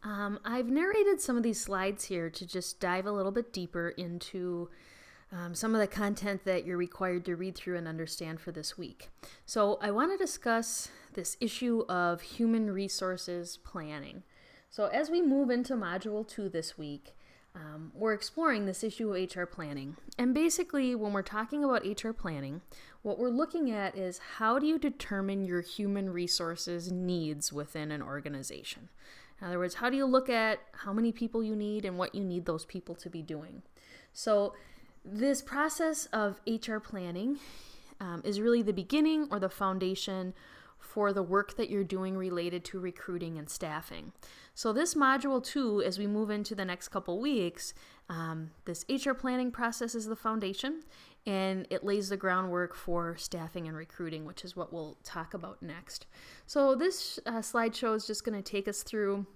I've narrated some of these slides here to just dive a little bit deeper into some of the content that you're required to read through and understand for this week. So I want to discuss this issue of human resources planning. So as we move into Module 2 this week, we're exploring this issue of HR planning. And basically, when we're talking about HR planning, what we're looking at is how do you determine your human resources needs within an organization? In other words, how do you look at how many people you need and what you need those people to be doing? So this process of HR planning is really the beginning or the foundation for the work that you're doing related to recruiting and staffing. So this Module 2, as we move into the next couple weeks, this HR planning process is the foundation, and it lays the groundwork for staffing and recruiting, which is what we'll talk about next. So this slideshow is just going to take us through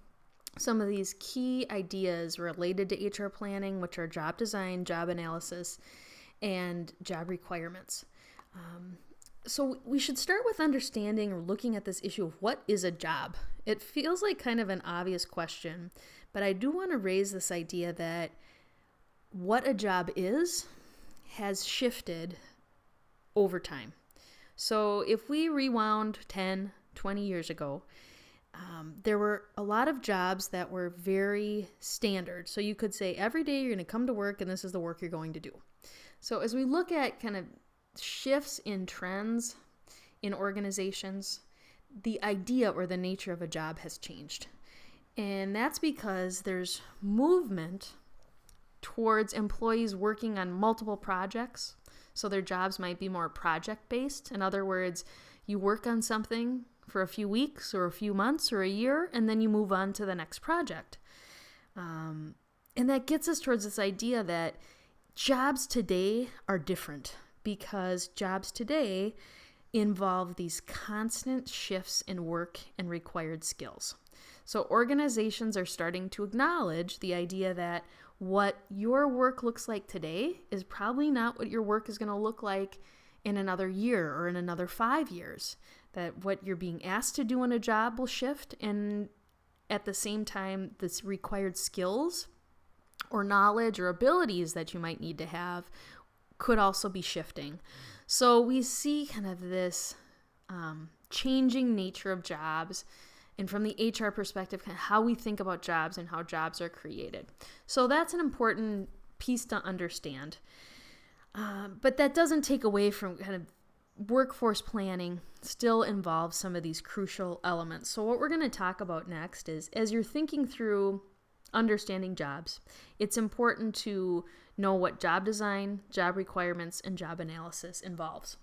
some of these key ideas related to HR planning, which are job design, job analysis, and job requirements. So we should start with understanding or looking at this issue of what is a job. It feels like kind of an obvious question, but I do want to raise this idea that what a job is has shifted over time. So if we rewound 10, 20 years ago, there were a lot of jobs that were very standard. So you could say every day you're going to come to work and this is the work you're going to do. So as we look at kind of shifts in trends in organizations, the idea or the nature of a job has changed. And that's because there's movement towards employees working on multiple projects. So their jobs might be more project-based. In other words, you work on something for a few weeks or a few months or a year, and then you move on to the next project. And that gets us towards this idea that jobs today are different, because jobs today involve these constant shifts in work and required skills. So organizations are starting to acknowledge the idea that what your work looks like today is probably not what your work is going to look like in another year or in another 5 years. That what you're being asked to do in a job will shift, and at the same time, this required skills or knowledge or abilities that you might need to have could also be shifting. So we see kind of this changing nature of jobs, and from the HR perspective, kind of how we think about jobs and how jobs are created. So that's an important piece to understand. But that doesn't take away from kind of workforce planning still involves some of these crucial elements. So what we're going to talk about next is, as you're thinking through understanding jobs, it's important to know what job design, job requirements, and job analysis involves.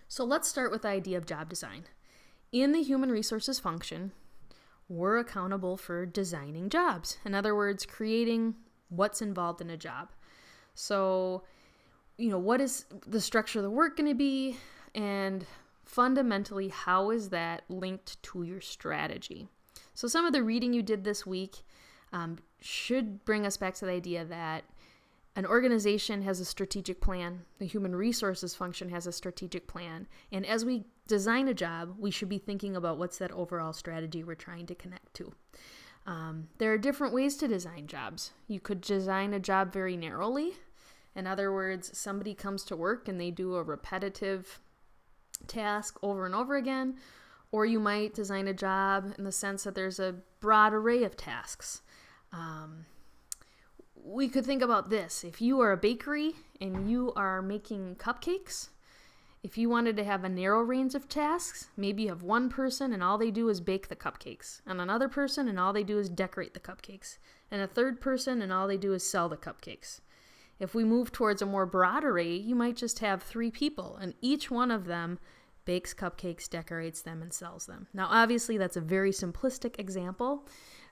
So let's start with the idea of job design. In the human resources function, we're accountable for designing jobs. In other words, creating what's involved in a job. So, what is the structure of the work going to be? And fundamentally, how is that linked to your strategy? So some of the reading you did this week should bring us back to the idea that an organization has a strategic plan. The human resources function has a strategic plan. And as we design a job, we should be thinking about what's that overall strategy we're trying to connect to. There are different ways to design jobs. You could design a job very narrowly. In other words, somebody comes to work and they do a repetitive task over and over again. Or you might design a job in the sense that there's a broad array of tasks. We could think about this. If you are a bakery and you are making cupcakes, if you wanted to have a narrow range of tasks, maybe you have one person and all they do is bake the cupcakes, and another person and all they do is decorate the cupcakes, and a third person and all they do is sell the cupcakes. If we move towards a more broad array, you might just have 3 people, and each one of them bakes cupcakes, decorates them, and sells them. Now, obviously, that's a very simplistic example,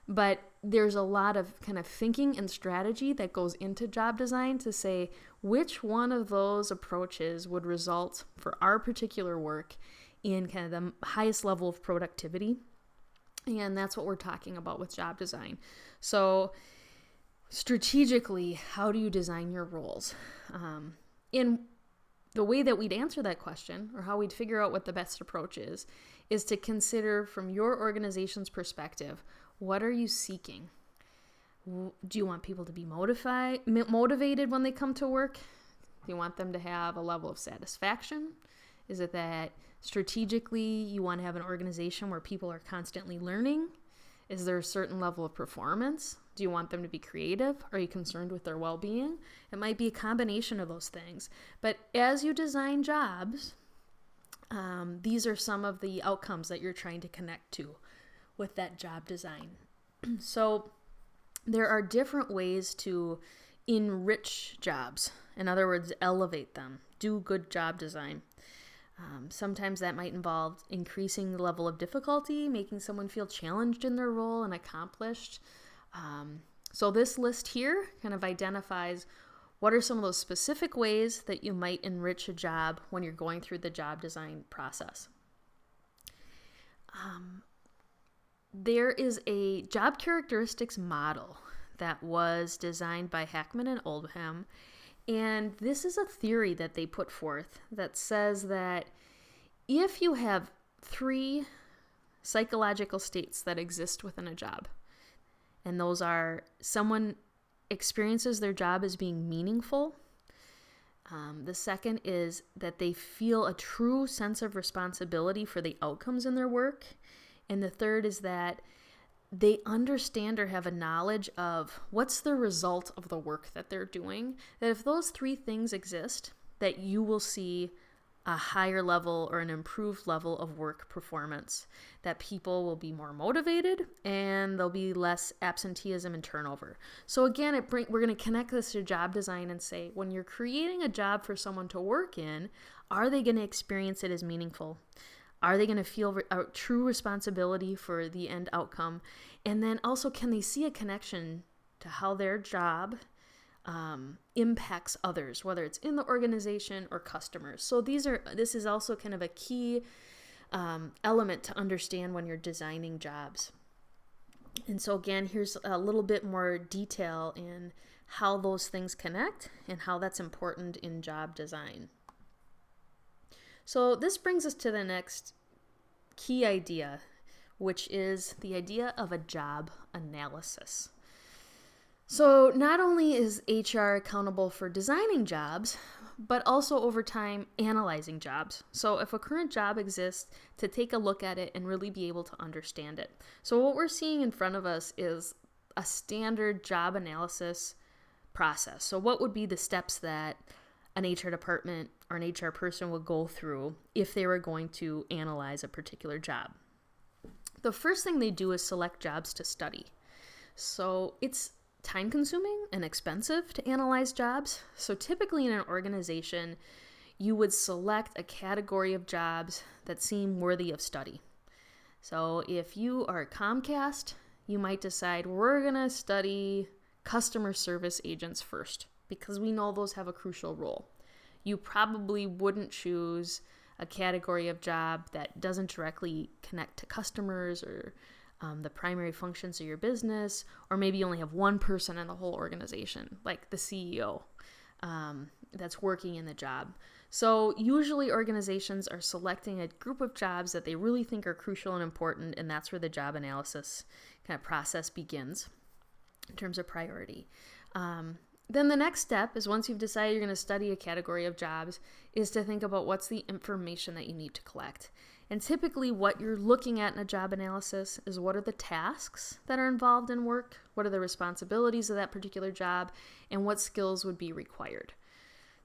but there's a lot of kind of thinking and strategy that goes into job design to say which one of those approaches would result for our particular work in kind of the highest level of productivity. And that's what we're talking about with job design. So strategically, how do you design your roles? In the way that we'd answer that question, or how we'd figure out what the best approach is to consider from your organization's perspective, What are you seeking? Do you want people to be motivated when they come to work? Do you want them to have a level of satisfaction? Is it that strategically you want to have an organization where people are constantly learning? Is there a certain level of performance? Do you want them to be creative? Are you concerned with their well-being? It might be a combination of those things. But as you design jobs, these are some of the outcomes that you're trying to connect to with that job design. So there are different ways to enrich jobs. In other words, elevate them. Do good job design. Sometimes that might involve increasing the level of difficulty, making someone feel challenged in their role and accomplished. So this list here kind of identifies what are some of those specific ways that you might enrich a job when you're going through the job design process. There is a job characteristics model that was designed by Hackman and Oldham. And this is a theory that they put forth that says that if you have 3 psychological states that exist within a job, and those are someone experiences their job as being meaningful, the second is that they feel a true sense of responsibility for the outcomes in their work, and the third is that they understand or have a knowledge of what's the result of the work that they're doing, that if those 3 things exist, that you will see a higher level or an improved level of work performance, that people will be more motivated and there'll be less absenteeism and turnover. So again, we're going to connect this to job design and say, when you're creating a job for someone to work in, are they going to experience it as meaningful? Are they going to feel a true responsibility for the end outcome? And then also, can they see a connection to how their job impacts others, whether it's in the organization or customers? So this is also kind of a key element to understand when you're designing jobs. And so again, here's a little bit more detail in how those things connect and how that's important in job design. So this brings us to the next key idea, which is the idea of a job analysis. So not only is HR accountable for designing jobs, but also over time analyzing jobs. So if a current job exists, to take a look at it and really be able to understand it. So what we're seeing in front of us is a standard job analysis process. So what would be the steps that an HR department or an HR person would go through if they were going to analyze a particular job? The first thing they do is select jobs to study. So it's time-consuming and expensive to analyze jobs. So typically in an organization, you would select a category of jobs that seem worthy of study. So if you are Comcast, you might decide we're going to study customer service agents first, because we know those have a crucial role. You probably wouldn't choose a category of job that doesn't directly connect to customers or the primary functions of your business, or maybe you only have one person in the whole organization, like the CEO, that's working in the job. So usually organizations are selecting a group of jobs that they really think are crucial and important, and that's where the job analysis kind of process begins in terms of priority. Then the next step is, once you've decided you're going to study a category of jobs, is to think about what's the information that you need to collect. And typically what you're looking at in a job analysis is what are the tasks that are involved in work, what are the responsibilities of that particular job, and what skills would be required.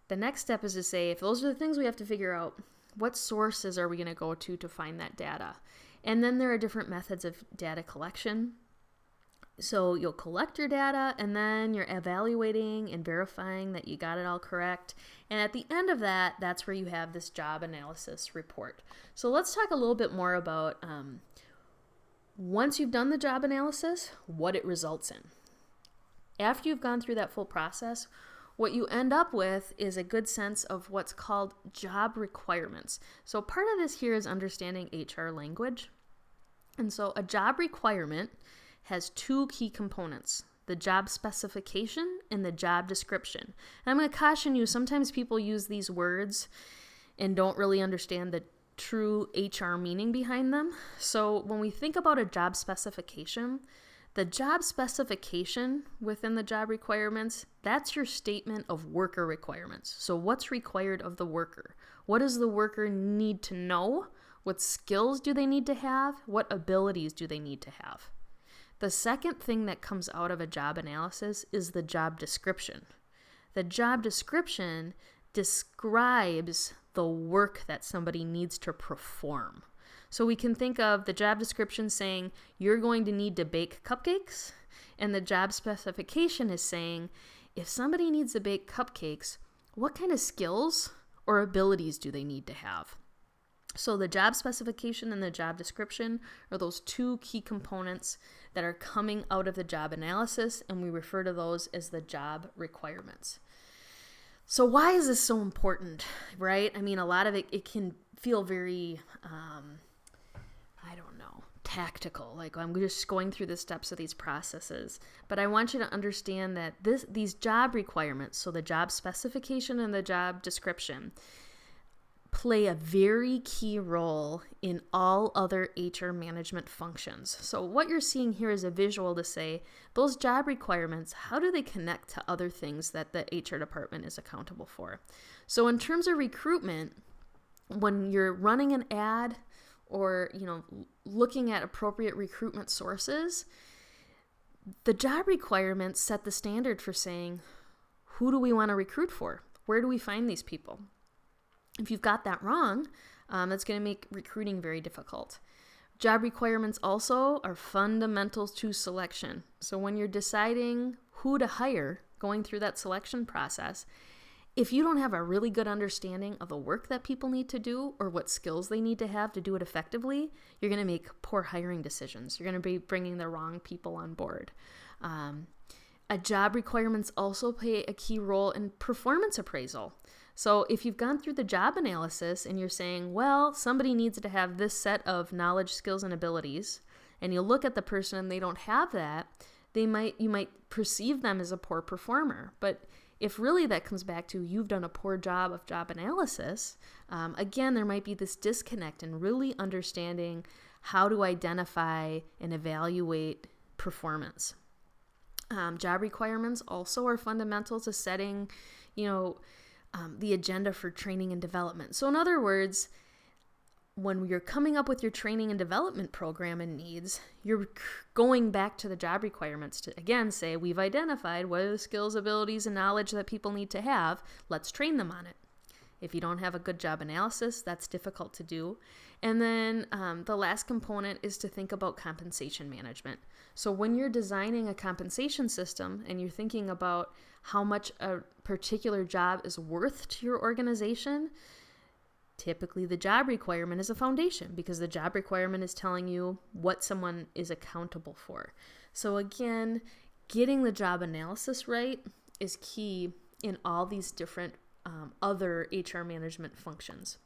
The next step is to say, if those are the things we have to figure out, what sources are we going to go to find that data? And then there are different methods of data collection. So you'll collect your data, and then you're evaluating and verifying that you got it all correct. And at the end of that, that's where you have this job analysis report. So let's talk a little bit more about once you've done the job analysis, what it results in. After you've gone through that full process, what you end up with is a good sense of what's called job requirements. So part of this here is understanding HR language. And so a job requirement has 2 key components: the job specification and the job description. And I'm going to caution you, sometimes people use these words and don't really understand true HR meaning behind them. So when we think about a job specification, the job specification within the job requirements, that's your statement of worker requirements. So what's required of the worker? What does the worker need to know? What skills do they need to have? What abilities do they need to have? The second thing that comes out of a job analysis is the job description. The job description describes the work that somebody needs to perform. So we can think of the job description saying, you're going to need to bake cupcakes, and the job specification is saying, if somebody needs to bake cupcakes, what kind of skills or abilities do they need to have? So the job specification and the job description are those two key components that are coming out of the job analysis, and we refer to those as the job requirements. So why is this so important, right? I mean, a lot of it can feel very, tactical, like I'm just going through the steps of these processes. But I want you to understand that these job requirements, so the job specification and the job description, play a very key role in all other HR management functions. So what you're seeing here is a visual to say, those job requirements, how do they connect to other things that the HR department is accountable for? So in terms of recruitment, when you're running an ad or, looking at appropriate recruitment sources, the job requirements set the standard for saying, who do we want to recruit for? Where do we find these people? If you've got that wrong, that's going to make recruiting very difficult. Job requirements also are fundamental to selection. So when you're deciding who to hire, going through that selection process, if you don't have a really good understanding of the work that people need to do or what skills they need to have to do it effectively, you're going to make poor hiring decisions. You're going to be bringing the wrong people on board. Job requirements also play a key role in performance appraisal. So if you've gone through the job analysis and you're saying, well, somebody needs to have this set of knowledge, skills, and abilities, and you look at the person and they don't have that, you might perceive them as a poor performer. But if really that comes back to you've done a poor job of job analysis, again, there might be this disconnect in really understanding how to identify and evaluate performance. Job requirements also are fundamental to setting, the agenda for training and development. So in other words, when you're coming up with your training and development program and needs, you're going back to the job requirements to, again, say, we've identified what are the skills, abilities, and knowledge that people need to have. Let's train them on it. If you don't have a good job analysis, that's difficult to do. And then the last component is to think about compensation management. So when you're designing a compensation system and you're thinking about how much a particular job is worth to your organization, typically the job requirement is a foundation because the job requirement is telling you what someone is accountable for. So again, getting the job analysis right is key in all these different other HR management functions.